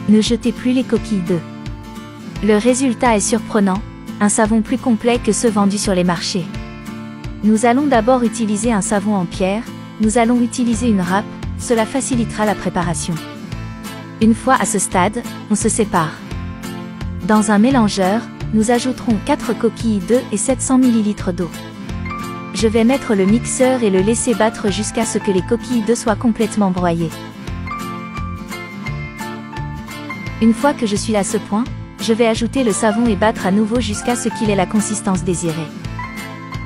Ne jetez plus les coquilles d'œufs. Le résultat est surprenant, un savon plus complet que ceux vendus sur les marchés. Nous allons d'abord utiliser un savon en pierre, nous allons utiliser une râpe, cela facilitera la préparation. Une fois à ce stade, on se sépare. Dans un mélangeur, nous ajouterons 4 coquilles d'œufs et 700 ml d'eau. Je vais mettre le mixeur et le laisser battre jusqu'à ce que les coquilles d'œufs soient complètement broyées. Une fois que je suis à ce point, je vais ajouter le savon et battre à nouveau jusqu'à ce qu'il ait la consistance désirée.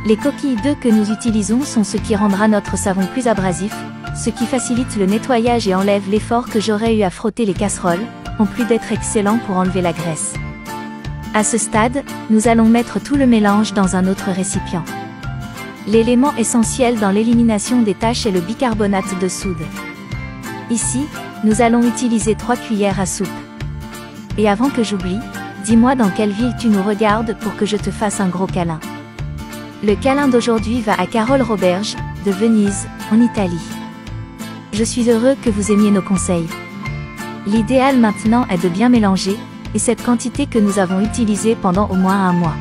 Les coquilles d'œufs que nous utilisons sont ce qui rendra notre savon plus abrasif, ce qui facilite le nettoyage et enlève l'effort que j'aurais eu à frotter les casseroles, en plus d'être excellent pour enlever la graisse. À ce stade, nous allons mettre tout le mélange dans un autre récipient. L'élément essentiel dans l'élimination des taches est le bicarbonate de soude. Ici, nous allons utiliser 3 cuillères à soupe. Et avant que j'oublie, dis-moi dans quelle ville tu nous regardes pour que je te fasse un gros câlin. Le câlin d'aujourd'hui va à Carole Roberge, de Venise, en Italie. Je suis heureux que vous aimiez nos conseils. L'idéal maintenant est de bien mélanger, et cette quantité que nous avons utilisée pendant au moins un mois.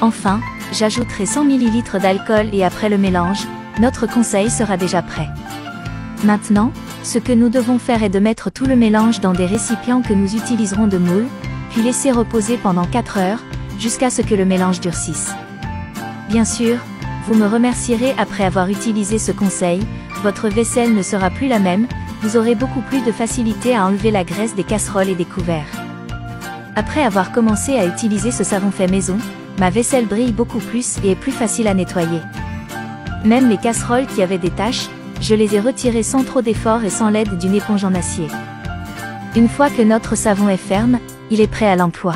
Enfin, j'ajouterai 100 ml d'alcool et après le mélange, notre conseil sera déjà prêt. Maintenant, ce que nous devons faire est de mettre tout le mélange dans des récipients que nous utiliserons de moule, puis laisser reposer pendant 4 heures, jusqu'à ce que le mélange durcisse. Bien sûr, vous me remercierez après avoir utilisé ce conseil, votre vaisselle ne sera plus la même, vous aurez beaucoup plus de facilité à enlever la graisse des casseroles et des couverts. Après avoir commencé à utiliser ce savon fait maison, ma vaisselle brille beaucoup plus et est plus facile à nettoyer. Même les casseroles qui avaient des taches, je les ai retirées sans trop d'effort et sans l'aide d'une éponge en acier. Une fois que notre savon est ferme, il est prêt à l'emploi.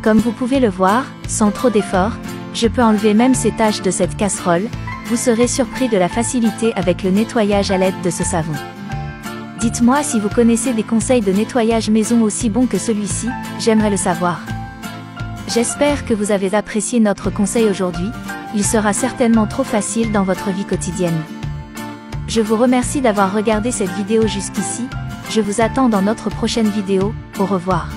Comme vous pouvez le voir, sans trop d'effort, je peux enlever même ces taches de cette casserole, vous serez surpris de la facilité avec le nettoyage à l'aide de ce savon. Dites-moi si vous connaissez des conseils de nettoyage maison aussi bons que celui-ci, j'aimerais le savoir. J'espère que vous avez apprécié notre conseil aujourd'hui, il sera certainement trop facile dans votre vie quotidienne. Je vous remercie d'avoir regardé cette vidéo jusqu'ici, je vous attends dans notre prochaine vidéo, au revoir.